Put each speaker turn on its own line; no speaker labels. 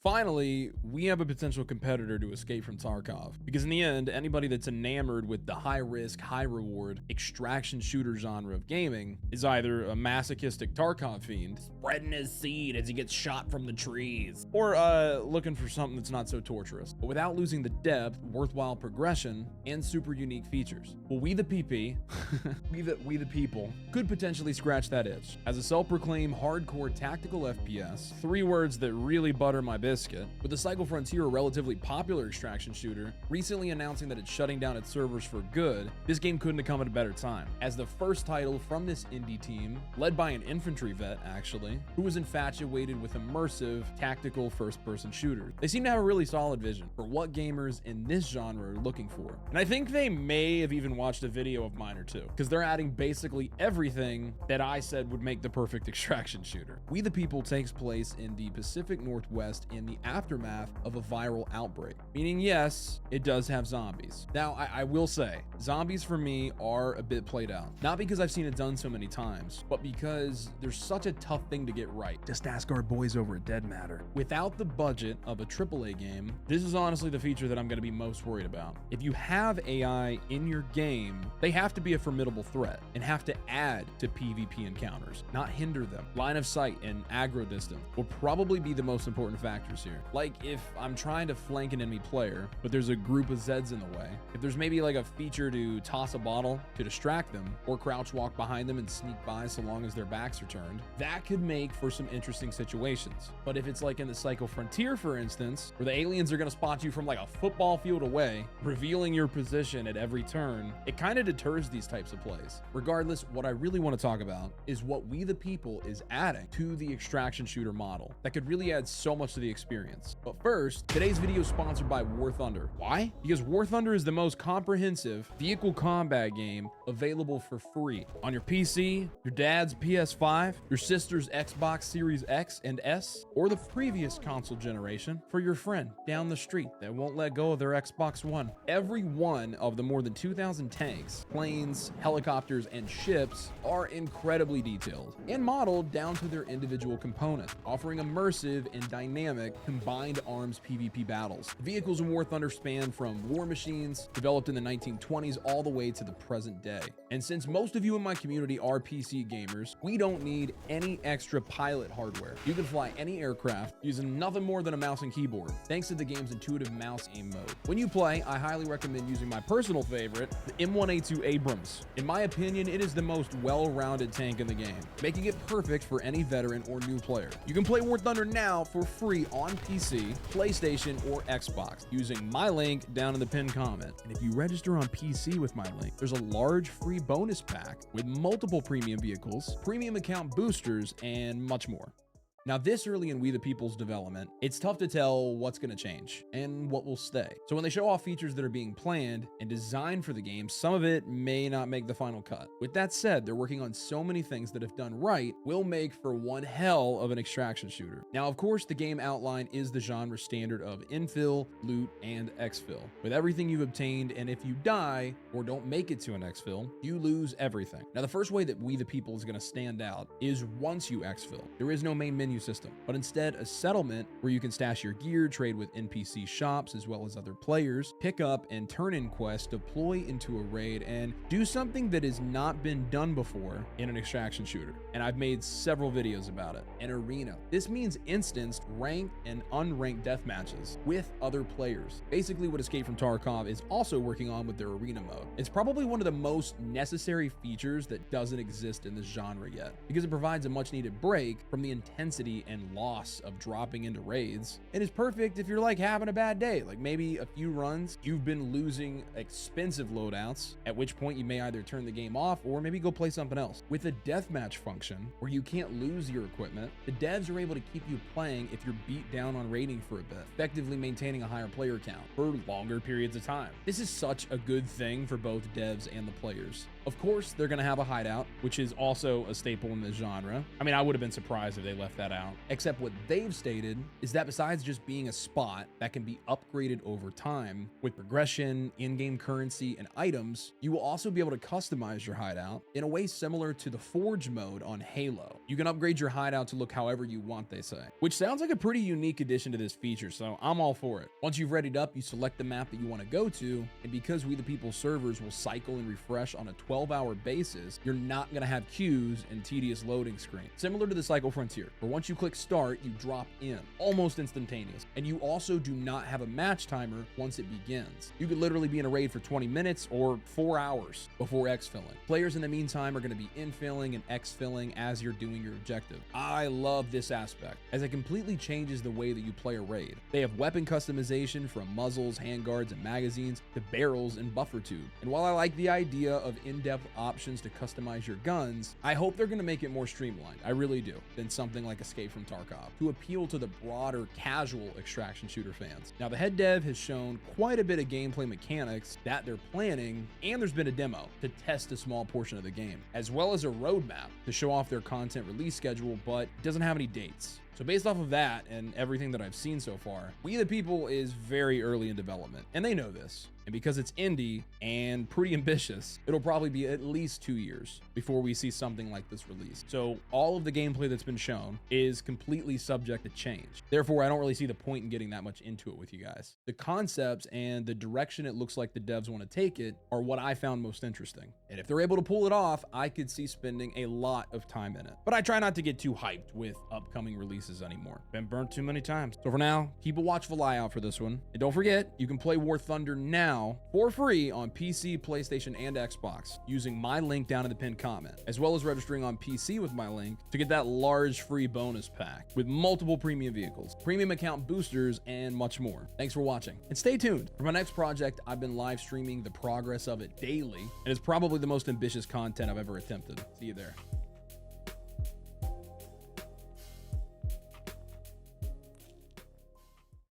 Finally, we have a potential competitor to escape from Tarkov, because in the end, anybody that's enamored with the high-risk, high-reward extraction shooter genre of gaming is either a masochistic Tarkov fiend, spreading his seed as he gets shot from the trees, or looking for something that's not so torturous, but without losing the depth, worthwhile progression, and super unique features. Well, we the PP, we the people, could potentially scratch that itch. As a self-proclaimed hardcore tactical FPS, 3 words that really butter my biscuit, with the Cycle Frontier, a relatively popular extraction shooter, recently announcing that it's shutting down its servers for good, this game couldn't have come at a better time. As the first title from this indie team, led by an infantry vet actually, who was infatuated with immersive, tactical first-person shooters. They seem to have a really solid vision for what gamers in this genre are looking for. And I think they may have even watched a video of mine or two, because they're adding basically everything that I said would make the perfect extraction shooter. We the People takes place in the Pacific Northwest in the aftermath of a viral outbreak, meaning yes, it does have zombies. Now, I will say, zombies for me are a bit played out. Not because I've seen it done so many times, but because there's such a tough thing to get right. Just ask our boys over at Dead Matter. Without the budget of a AAA game, this is honestly the feature that I'm going to be most worried about. If you have AI in your game, they have to be a formidable threat and have to add to PvP encounters, not hinder them. Line of sight and aggro distance will probably be the most important factors here. Like if I'm trying to flank an enemy player, but there's a group of Zeds in the way, if there's maybe like a feature to toss a bottle to distract them, or crouch walk behind them and sneak by so long as their backs are turned, that could make for some interesting situations. But if it's like in the Cycle Frontier, for instance, where the aliens are going to spot you from like a football field away, revealing your position at every turn, it kind of deters these types of plays. Regardless, what I really want to talk about is what We the People is adding to the extraction shooter model that could really add so much to the experience. But first, today's video is sponsored by War Thunder. Why? Because War Thunder is the most comprehensive vehicle combat game available for free on your PC, your dad's PS5, your sister's Xbox Series X and S, or the previous console generation for your friend down the street that won't let go of their Xbox One. Every one of the more than 2,000 tanks, planes, helicopters, and ships are incredibly detailed and modeled down to their individual components, offering immersive and dynamic combined arms PvP battles. The vehicles in War Thunder span from war machines developed in the 1920s all the way to the present day. And since most of you in my community are PC gamers, we don't need any extra pilot hardware. You can fly any aircraft using nothing more than a mouse and keyboard, thanks to the game's intuitive mouse aim mode. When you play, I highly recommend using my personal favorite, the M1A2 Abrams. In my opinion, it is the most well-rounded tank in the game, making it perfect for any veteran or new player. You can play War Thunder now for free on PC, PlayStation, or Xbox using my link down in the pinned comment. And if you register on PC with my link, there's a large free bonus pack with multiple premium vehicles, premium account boosters, and much more. Now, this early in We the People's development, it's tough to tell what's going to change and what will stay. So when they show off features that are being planned and designed for the game, some of it may not make the final cut. With that said, they're working on so many things that, if done right, will make for one hell of an extraction shooter. Now, of course, the game outline is the genre standard of infill, loot, and exfil, with everything you've obtained, and if you die or don't make it to an exfil, you lose everything. Now, the first way that We the People is going to stand out is once you exfil. There is no main menu system, but instead a settlement where you can stash your gear, trade with NPC shops as well as other players, pick up and turn in quests, deploy into a raid, and do something that has not been done before in an extraction shooter. And I've made several videos about it. An arena. This means instanced ranked and unranked death matches with other players. Basically what Escape from Tarkov is also working on with their arena mode. It's probably one of the most necessary features that doesn't exist in this genre yet, because it provides a much needed break from the intensity and loss of dropping into raids. It is perfect if you're like having a bad day, like maybe a few runs, you've been losing expensive loadouts, at which point you may either turn the game off or maybe go play something else. With a deathmatch function where you can't lose your equipment, the devs are able to keep you playing if you're beat down on raiding for a bit, effectively maintaining a higher player count for longer periods of time. This is such a good thing for both devs and the players. Of course, they're going to have a hideout, which is also a staple in the genre. I mean, I would have been surprised if they left that out, except what they've stated is that besides just being a spot that can be upgraded over time with progression, in-game currency, and items, you will also be able to customize your hideout in a way similar to the Forge mode on Halo. You can upgrade your hideout to look however you want, they say, which sounds like a pretty unique addition to this feature, so I'm all for it. Once you've readied up, you select the map that you want to go to, and because We the People servers will cycle and refresh on a 12-hour basis, you're not going to have queues and tedious loading screens, similar to the Cycle Frontier, where once you click start, you drop in, almost instantaneous. And you also do not have a match timer once it begins. You could literally be in a raid for 20 minutes or 4 hours before exfilling. Players in the meantime are going to be infilling and exfilling as you're doing your objective. I love this aspect, as it completely changes the way that you play a raid. They have weapon customization from muzzles, handguards, and magazines to barrels and buffer tube. And while I like the idea of in-depth options to customize your guns, I hope they're going to make it more streamlined, I really do, than something like Escape from Tarkov, to appeal to the broader casual extraction shooter fans. Now, the head dev has shown quite a bit of gameplay mechanics that they're planning, and there's been a demo to test a small portion of the game, as well as a roadmap to show off their content release schedule, but it doesn't have any dates. So based off of that and everything that I've seen so far, We the People is very early in development, and they know this. And because it's indie and pretty ambitious, it'll probably be at least 2 years before we see something like this released. So all of the gameplay that's been shown is completely subject to change. Therefore, I don't really see the point in getting that much into it with you guys. The concepts and the direction it looks like the devs want to take it are what I found most interesting. And if they're able to pull it off, I could see spending a lot of time in it. But I try not to get too hyped with upcoming releases anymore. Been burnt too many times. So for now, keep a watchful eye out for this one. And don't forget, you can play War Thunder now for free on PC, PlayStation, and Xbox using my link down in the pinned comment, as well as registering on PC with my link to get that large free bonus pack with multiple premium vehicles, premium account boosters, and much more. Thanks for watching, and stay tuned. For my next project, I've been live streaming the progress of it daily, and it's probably the most ambitious content I've ever attempted. See you there.